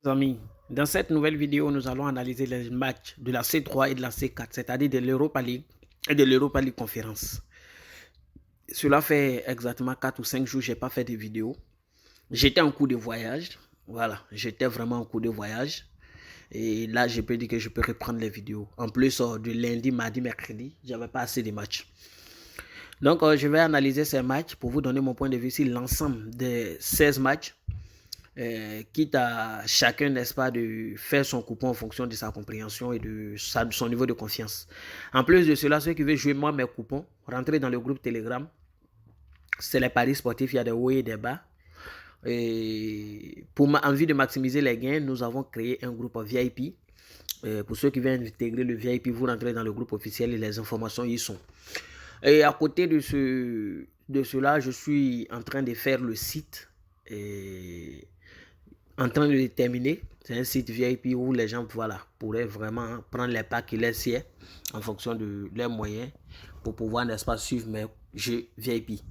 Amis, dans cette nouvelle vidéo, nous allons analyser les matchs de la C3 et de la C4, c'est-à-dire de l'Europa League et de l'Europa League Conference. Cela fait exactement 4 ou 5 jours que je n'ai pas fait de vidéo. J'étais en cours de voyage. Voilà, j'étais vraiment en cours de voyage. Et là, je peux dire que je peux reprendre les vidéos. En plus, de lundi, mardi, mercredi, j'avais pas assez de matchs. Donc, je vais analyser ces matchs pour vous donner mon point de vue sur l'ensemble des 16 matchs. Quitte à chacun, n'est-ce pas, de faire son coupon en fonction de sa compréhension et de son niveau de confiance. En plus de cela, ceux qui veulent jouer moi mes coupons, rentrer dans le groupe Telegram, c'est les paris sportifs, il y a des hauts et des bas. Et pour envie de maximiser les gains, nous avons créé un groupe VIP. Pour ceux qui veulent intégrer le VIP, vous rentrez dans le groupe officiel et les informations y sont. Et à côté de cela, je suis en train de faire le site et en train de le terminer. C'est un site VIP où les gens pourraient vraiment prendre les packs qui les sied en fonction de leurs moyens pour pouvoir, n'est-ce pas, suivre mes jeux VIP.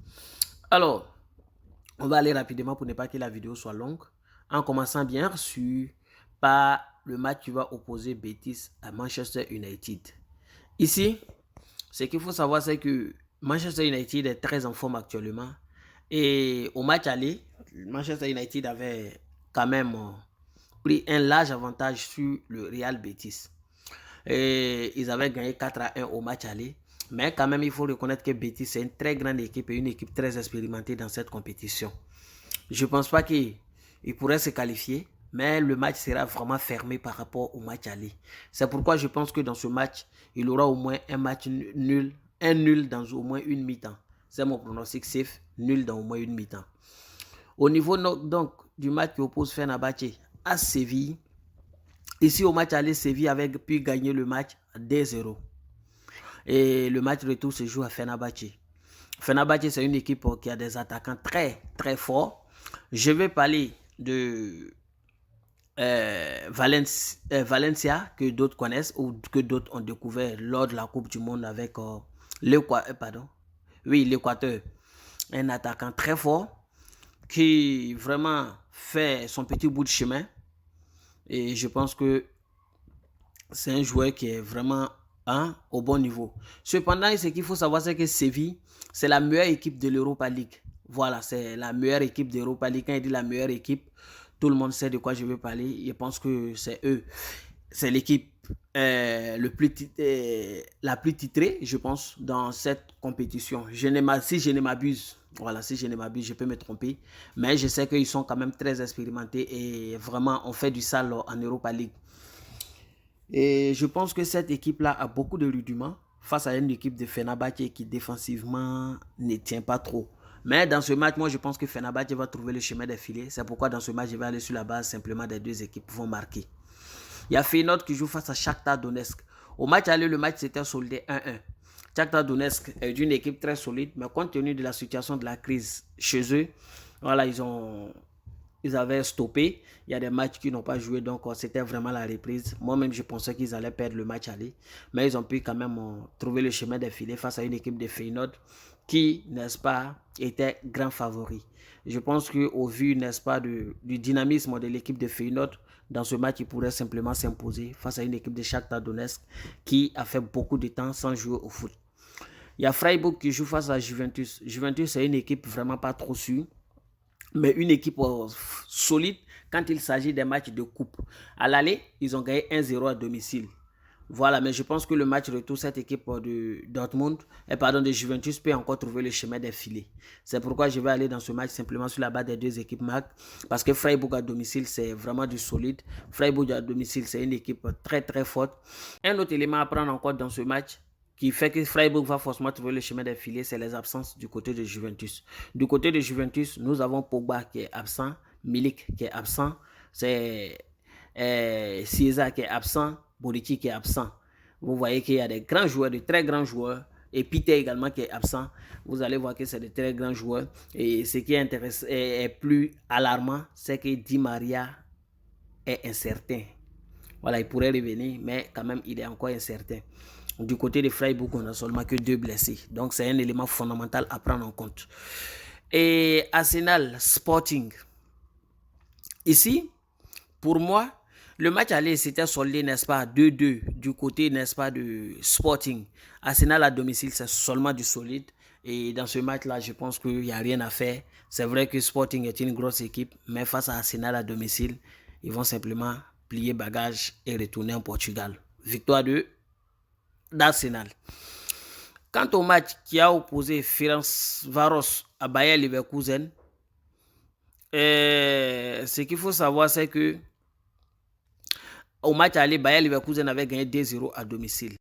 Alors, on va aller rapidement pour ne pas que la vidéo soit longue. En commençant bien sûr par le match qui va opposer Betis à Manchester United. Ici, ce qu'il faut savoir, c'est que Manchester United est très en forme actuellement. Et au match aller, Manchester United avait quand même pris un large avantage sur le Real Betis. Et ils avaient gagné 4-1 au match aller. Mais quand même, il faut reconnaître que Betis, c'est une très grande équipe et une équipe très expérimentée dans cette compétition. Je ne pense pas qu'il pourrait se qualifier, mais le match sera vraiment fermé par rapport au match aller. C'est pourquoi je pense que dans ce match, il y aura au moins un match nul, un nul dans au moins une mi-temps. C'est mon pronostic safe, nul dans au moins une mi-temps. Au niveau donc du match qui oppose Fenerbahçe à Séville, ici au match aller, Séville avait pu gagner le match 2-0. Et le match retour se joue à Fenerbahçe. Fenerbahçe, c'est une équipe qui a des attaquants très, très forts. Je vais parler de Valencia, que d'autres connaissent ou que d'autres ont découvert lors de la Coupe du Monde avec l'Équateur. Un attaquant très fort qui vraiment fait son petit bout de chemin. Et je pense que c'est un joueur qui est vraiment au bon niveau. Cependant, ce qu'il faut savoir, c'est que Séville, c'est la meilleure équipe de l'Europa League. Voilà, c'est la meilleure équipe d'Europa League. Quand il dit la meilleure équipe, tout le monde sait de quoi je veux parler. Je pense que c'est eux. C'est l'équipe la plus titrée, je pense, dans cette compétition. Si je ne m'abuse, je peux me tromper. Mais je sais qu'ils sont quand même très expérimentés et vraiment, on fait du sale en Europa League. Et je pense que cette équipe-là a beaucoup de rudiments face à une équipe de Fenerbahçe qui défensivement ne tient pas trop. Mais dans ce match, moi je pense que Fenerbahçe va trouver le chemin des filets. C'est pourquoi dans ce match, je vais aller sur la base simplement des deux équipes vont marquer. Il y a Feyenoord qui joue face à Shakhtar Donetsk. Au match aller, le match s'était soldé 1-1. Shakhtar Donetsk est une équipe très solide, mais compte tenu de la situation de la crise chez eux, voilà, ils avaient stoppé. Il y a des matchs qui n'ont pas joué, donc c'était vraiment la reprise. Moi-même, je pensais qu'ils allaient perdre le match aller. Mais ils ont pu quand même trouver le chemin des filets face à une équipe de Feyenoord qui, n'est-ce pas, était grand favori. Je pense qu'au vu, n'est-ce pas, du dynamisme de l'équipe de Feyenoord, dans ce match, il pourrait simplement s'imposer face à une équipe de Shakhtar Donetsk qui a fait beaucoup de temps sans jouer au foot. Il y a Freiburg qui joue face à Juventus. Juventus, c'est une équipe vraiment pas trop sûre, mais une équipe solide quand il s'agit des matchs de coupe. À l'aller, ils ont gagné 1-0 à domicile. Voilà, mais je pense que le match retour, cette équipe de Dortmund, de Juventus peut encore trouver le chemin des filets. C'est pourquoi je vais aller dans ce match simplement sur la base des deux équipes MAC, parce que Freiburg à domicile, c'est vraiment du solide. Freiburg à domicile, c'est une équipe très très forte. Un autre élément à prendre en compte dans ce match, qui fait que Freiburg va forcément trouver le chemin des filets, c'est les absences du côté de Juventus. Du côté de Juventus, nous avons Pogba qui est absent, Milik qui est absent, c'est Chiesa qui est absent, Bonucci qui est absent. Vous voyez qu'il y a des grands joueurs, de très grands joueurs, et Peter également qui est absent. Vous allez voir que c'est de très grands joueurs. Et ce qui est plus alarmant, c'est que Di Maria est incertain. Voilà, il pourrait revenir, mais quand même, il est encore incertain. Du côté de Freiburg, on n'a seulement que 2 blessés. Donc, c'est un élément fondamental à prendre en compte. Et Arsenal Sporting. Ici, Pour moi, le match aller s'était soldé, n'est-ce pas, 2-2 du côté, n'est-ce pas, de Sporting. Arsenal à domicile, c'est seulement du solide. Et dans ce match-là, je pense qu'il n'y a rien à faire. C'est vrai que Sporting est une grosse équipe, mais face à Arsenal à domicile, ils vont simplement plier bagage et retourner en Portugal. Victoire d'Arsenal. Quant au match qui a opposé Ferencváros à Bayer Leverkusen, ce qu'il faut savoir, c'est que au match aller, Bayer Leverkusen avait gagné 2-0 à domicile.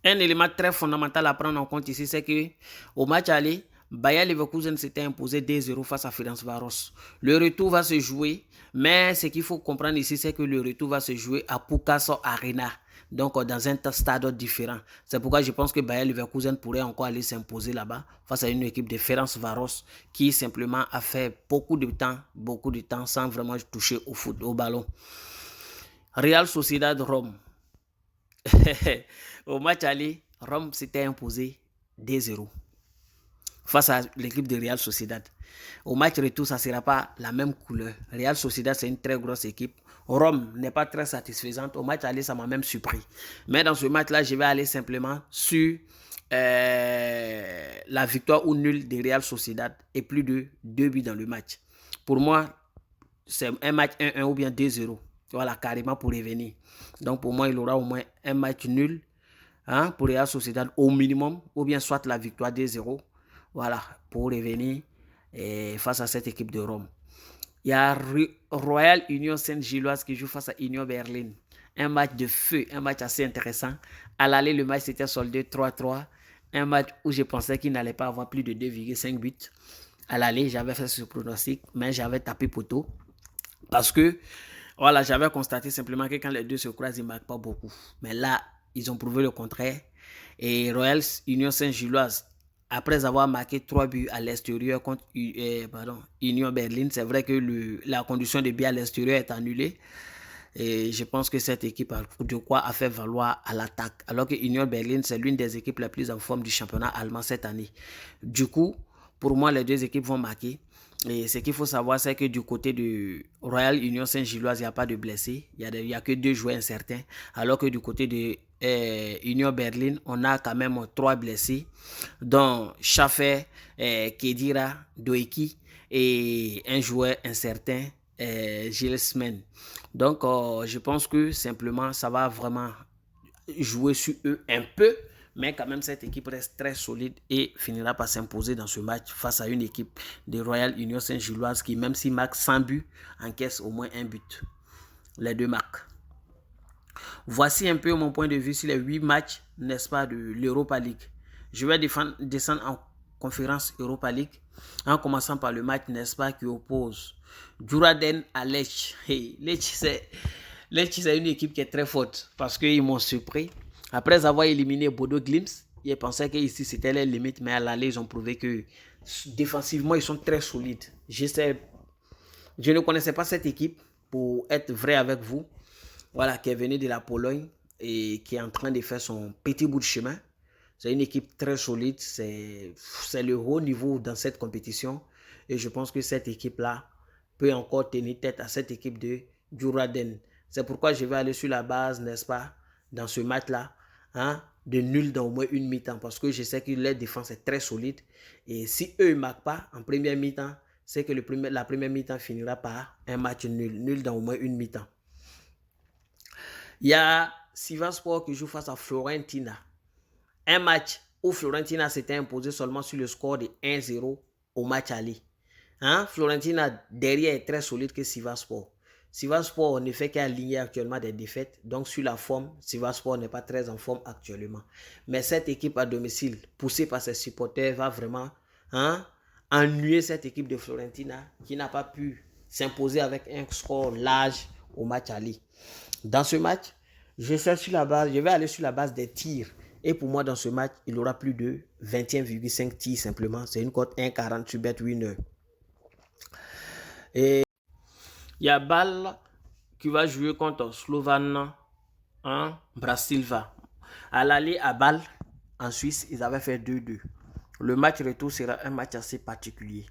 Un élément très fondamental à prendre en compte ici, c'est que au match aller, Bayer Leverkusen s'était imposé 2-0 face à Ferencváros. Le retour va se jouer, mais ce qu'il faut comprendre ici, c'est que le retour va se jouer à Pucasso Arena, donc dans un stade différent. C'est pourquoi je pense que Bayer Leverkusen pourrait encore aller s'imposer là-bas face à une équipe de Ferencváros qui simplement a fait beaucoup de temps sans vraiment toucher au ballon. Real Sociedad Rome. Au match aller, Rome s'était imposé 2-0 face à l'équipe de Real Sociedad. Au match retour, ça ne sera pas la même couleur. Real Sociedad, c'est une très grosse équipe. Rome n'est pas très satisfaisante. Au match aller, ça m'a même surpris. Mais dans ce match-là, je vais aller simplement sur la victoire ou nulle de Real Sociedad et plus de 2 buts dans le match. Pour moi, c'est un match 1-1 ou bien 2-0. Voilà, carrément pour revenir. Donc pour moi, il aura au moins un match nul pour Real Sociedad au minimum, ou bien soit la victoire 2-0. Voilà, pour revenir face à cette équipe de Rome. Il y a Royal Union Saint-Gilloise qui joue face à Union Berlin. Un match de feu, un match assez intéressant. À l'aller, le match s'était soldé 3-3. Un match où je pensais qu'il n'allait pas avoir plus de 2,5 buts. À l'aller, j'avais fait ce pronostic, mais j'avais tapé poteau. Parce que voilà, j'avais constaté simplement que quand les deux se croisent, ils ne marquent pas beaucoup. Mais là, ils ont prouvé le contraire. Et Royal Union Saint-Gilloise, après avoir marqué 3 buts à l'extérieur contre Union Berlin, c'est vrai que la condition de but à l'extérieur est annulée. Et je pense que cette équipe a de quoi a fait valoir à l'attaque. Alors que Union Berlin, c'est l'une des équipes les plus en forme du championnat allemand cette année. Du coup, pour moi, les deux équipes vont marquer. Et ce qu'il faut savoir, c'est que du côté de Royal Union Saint-Gilloise, il n'y a pas de blessés. Il n'y a que 2 joueurs incertains. Alors que du côté de Union Berlin, on a quand même 3 blessés, dont Schaffer, Kedira, Doeki et un joueur incertain, Gilles Smen. Donc, je pense que simplement, ça va vraiment jouer sur eux un peu. Mais quand même, cette équipe reste très solide et finira par s'imposer dans ce match face à une équipe de Royal Union Saint-Gilloise qui, même s'il marque 100 buts, encaisse au moins un but. Les deux marquent. Voici un peu mon point de vue sur les 8 matchs, n'est-ce pas, de l'Europa League. Je vais descendre en conférence Europa League en commençant par le match, n'est-ce pas, qui oppose Djurgården à Lech. Hey, Lech, c'est une équipe qui est très forte parce qu'ils m'ont surpris. Après avoir éliminé Bodo Glimt, ils pensaient qu'ici c'était les limites, mais à l'aller, ils ont prouvé que défensivement, ils sont très solides. Je ne connaissais pas cette équipe, pour être vrai avec vous. Voilà, qui est venu de la Pologne et qui est en train de faire son petit bout de chemin. C'est une équipe très solide, c'est le haut niveau dans cette compétition. Et je pense que cette équipe-là peut encore tenir tête à cette équipe de Djurgården. C'est pourquoi je vais aller sur la base, n'est-ce pas, dans ce match-là, de nul dans au moins une mi-temps. Parce que je sais que leur défense est très solide. Et si eux ne marquent pas en première mi-temps, c'est que la première mi-temps finira par un match nul. Nul dans au moins une mi-temps. Il y a Sivasspor qui joue face à Fiorentina. Un match où Fiorentina s'était imposé seulement sur le score de 1-0 au match aller. Fiorentina derrière est très solide que Sivasspor. Sivasspor ne fait qu'aligner actuellement des défaites. Donc sur la forme, Sivasspor n'est pas très en forme actuellement. Mais cette équipe à domicile, poussée par ses supporters, va vraiment ennuyer cette équipe de Fiorentina qui n'a pas pu s'imposer avec un score large au match aller. Dans ce match, je vais aller sur la base des tirs. Et pour moi, dans ce match, il aura plus de 21,5 tirs simplement. C'est une cote 1,40 sur BetWinner. Et il y a Bâle qui va jouer contre Slovan Bratislava. À l'aller à Bâle, en Suisse, ils avaient fait 2-2. Le match retour sera un match assez particulier.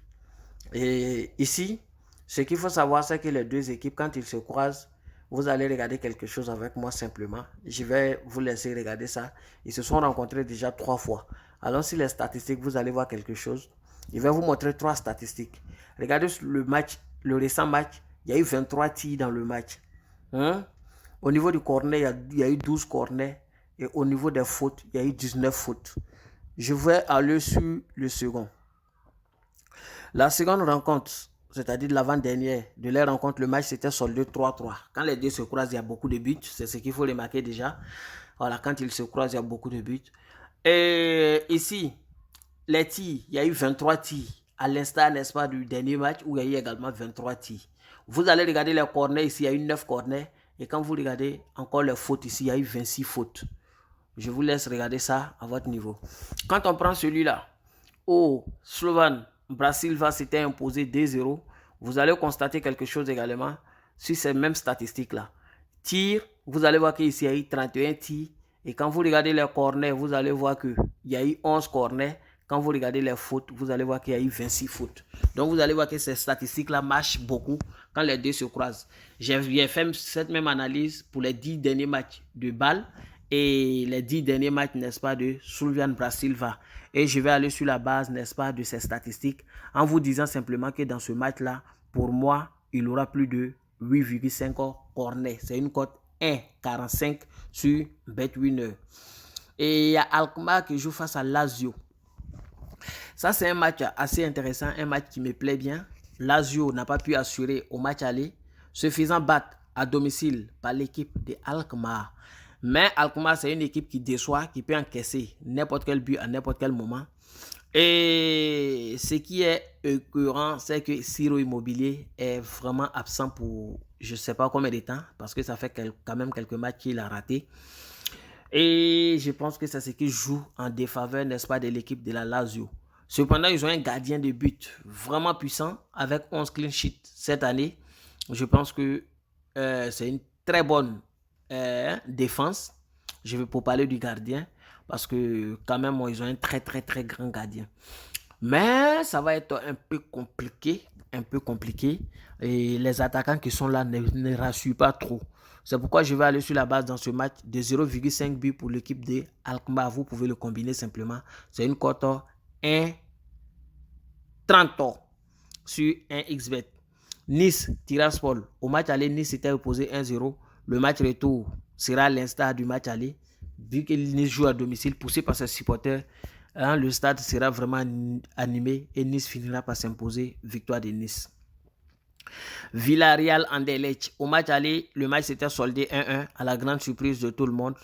Et ici, ce qu'il faut savoir, c'est que les deux équipes, quand ils se croisent, vous allez regarder quelque chose avec moi simplement. Je vais vous laisser regarder ça. Ils se sont rencontrés déjà 3 fois. Alors, si les statistiques, vous allez voir quelque chose. Je vais vous montrer 3 statistiques. Regardez le match, le récent match. Il y a eu 23 tirs dans le match. Hein? Au niveau du corner, il y a eu 12 corners. Et au niveau des fautes, il y a eu 19 fautes. Je vais aller sur le second. La seconde rencontre, c'est-à-dire l'avant-dernière de la rencontre, le match s'était soldé 3-3. Quand les deux se croisent, il y a beaucoup de buts. C'est ce qu'il faut remarquer déjà. Voilà, quand ils se croisent, il y a beaucoup de buts. Et ici, les tirs, il y a eu 23 tirs. À l'instar, n'est-ce pas, du dernier match où il y a eu également 23 tirs. Vous allez regarder les corners ici, il y a eu 9 corners. Et quand vous regardez encore les fautes ici, il y a eu 26 fautes. Je vous laisse regarder ça à votre niveau. Quand on prend celui-là, Slovan Brasilva s'était imposé 2-0. Vous allez constater quelque chose également sur ces mêmes statistiques-là. Tir, vous allez voir qu'ici, il y a eu 31 tirs. Et quand vous regardez les corners, vous allez voir qu'il y a eu 11 corners. Quand vous regardez les fautes, vous allez voir qu'il y a eu 26 fautes. Donc, vous allez voir que ces statistiques-là marchent beaucoup quand les deux se croisent. J'ai fait cette même analyse pour les 10 derniers matchs de Bâle et les 10 derniers matchs, n'est-ce pas, de Slovan Brasilva. Et je vais aller sur la base, n'est-ce pas, de ces statistiques en vous disant simplement que dans ce match-là, pour moi, il aura plus de 8,5 corners. C'est une cote 1,45 sur BetWinner. Et il y a Alkmaar qui joue face à Lazio. Ça, c'est un match assez intéressant, un match qui me plaît bien. Lazio n'a pas pu assurer au match aller, se faisant battre à domicile par l'équipe de Alkmaar. Mais Alkmaar, c'est une équipe qui déçoit, qui peut encaisser n'importe quel but à n'importe quel moment. Et ce qui est écœurant, c'est que Ciro Immobilier est vraiment absent pour je ne sais pas combien de temps, parce que ça fait quand même quelques matchs qu'il a raté. Et je pense que c'est ce qui joue en défaveur, n'est-ce pas, de l'équipe de la Lazio. Cependant, ils ont un gardien de but vraiment puissant avec 11 clean sheets cette année. Je pense que c'est une très bonne défense. Je vais pour parler du gardien parce que quand même, ils ont un très grand gardien. Mais ça va être un peu compliqué. Et les attaquants qui sont là ne rassurent pas trop. C'est pourquoi je vais aller sur la base dans ce match de 0,5 but pour l'équipe de Alkmaar. Vous pouvez le combiner simplement. C'est une cote 1,30 sur 1xbet. Nice, Tiraspol. Au match aller, Nice était opposé 1-0. Le match retour sera à l'instar du match aller. Vu que Nice joue à domicile, poussé par ses supporters, le stade sera vraiment animé et Nice finira par s'imposer. Victoire de Nice. Villarreal Anderlecht. Au match aller, le match s'était soldé 1-1 à la grande surprise de tout le monde,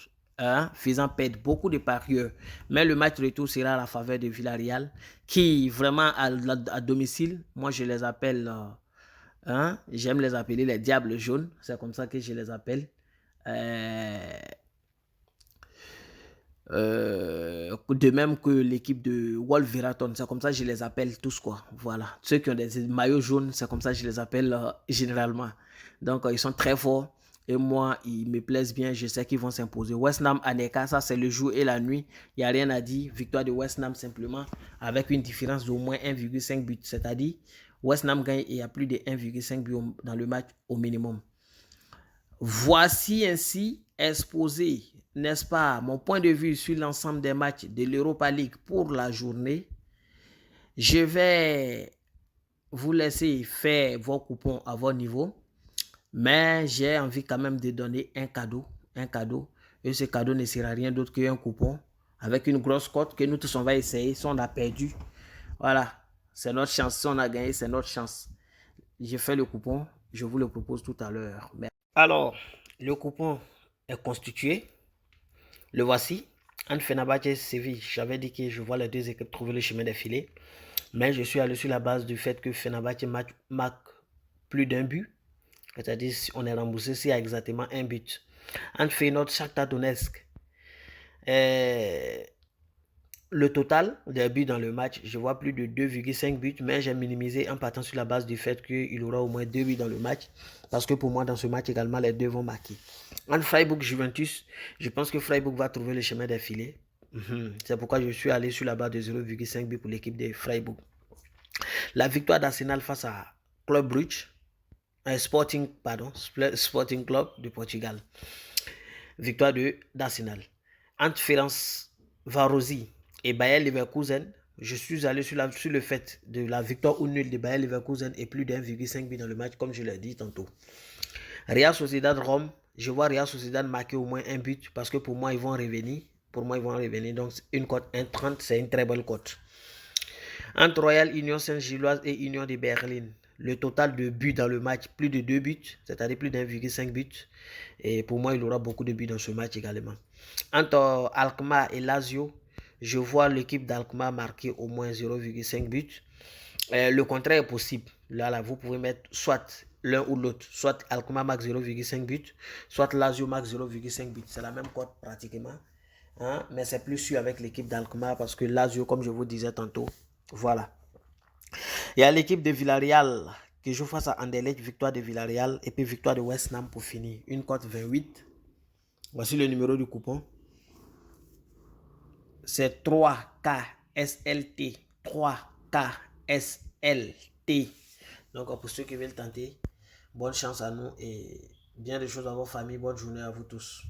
faisant perdre beaucoup de parieurs. Mais le match retour sera à la faveur de Villarreal qui vraiment à domicile, moi je les appelle, j'aime les appeler les diables jaunes, c'est comme ça que je les appelle. De même que l'équipe de Wolverhampton, c'est comme ça que je les appelle tous, quoi. Voilà, ceux qui ont des maillots jaunes, c'est comme ça que je les appelle généralement. Donc ils sont très forts et moi ils me plaisent bien, je sais qu'ils vont s'imposer. West Ham Aneka, ça c'est le jour et la nuit, il n'y a rien à dire. Victoire de West Ham simplement avec une différence d'au moins 1,5 but, c'est-à-dire West Ham gagne et il y a plus de 1,5 but dans le match au minimum. Voici ainsi exposé, n'est-ce pas, mon point de vue sur l'ensemble des matchs de l'Europa League pour la journée. Je vais vous laisser faire vos coupons à votre niveau, mais j'ai envie quand même de donner un cadeau. Et ce cadeau ne sera rien d'autre qu'un coupon avec une grosse cote que nous tous on va essayer. Si on a perdu, voilà, c'est notre chance. Si on a gagné, c'est notre chance. J'ai fait le coupon, je vous le propose tout à l'heure. Alors, le coupon est constitué. Le voici. Entre Fenerbahçe et Séville, j'avais dit que je vois les deux équipes trouver le chemin des filets. Mais je suis allé sur la base du fait que Fenerbahçe marque plus d'un but. C'est-à-dire on est remboursé s'il y a exactement un but. Entre Feyenoord, Shakhtar Donetsk, le total des buts dans le match, je vois plus de 2,5 buts, mais j'ai minimisé en partant sur la base du fait qu'il y aura au moins 2 buts dans le match, parce que pour moi, dans ce match également, les deux vont marquer. En Freiburg-Juventus, je pense que Freiburg va trouver le chemin des filets. C'est pourquoi je suis allé sur la base de 0,5 buts pour l'équipe de Freiburg. La victoire d'Arsenal face à Club Brugge, Sporting Club de Portugal. Victoire d'Arsenal. Entre Ferencvárosi et Bayer Leverkusen, je suis allé sur le fait de la victoire ou nulle de Bayer Leverkusen et plus d'1,5 but dans le match, comme je l'ai dit tantôt. Real Sociedad Rome, je vois Real Sociedad marquer au moins un but parce que pour moi, ils vont revenir. Donc, une cote 1,30, c'est une très bonne cote. Entre Royal Union Saint-Gilloise et Union de Berlin, le total de buts dans le match, plus de 2 buts, c'est-à-dire plus d'1,5 but. Et pour moi, il aura beaucoup de buts dans ce match également. Entre Alkmaar et Lazio, je vois l'équipe d'Alkmaar marquer au moins 0,5 buts. Le contraire est possible. Là, vous pouvez mettre soit l'un ou l'autre. Soit Alkmaar marque 0,5 buts, soit Lazio marque 0,5 buts. C'est la même cote pratiquement. Hein? Mais c'est plus sûr avec l'équipe d'Alkmaar parce que Lazio, comme je vous disais tantôt, voilà. Il y a l'équipe de Villarreal qui joue face à Anderlecht, victoire de Villarreal et puis victoire de West Ham pour finir. Une cote 28. Voici le numéro du coupon. C'est 3KSLT. 3KSLT. Donc pour ceux qui veulent tenter, bonne chance à nous et bien des choses à vos familles. Bonne journée à vous tous.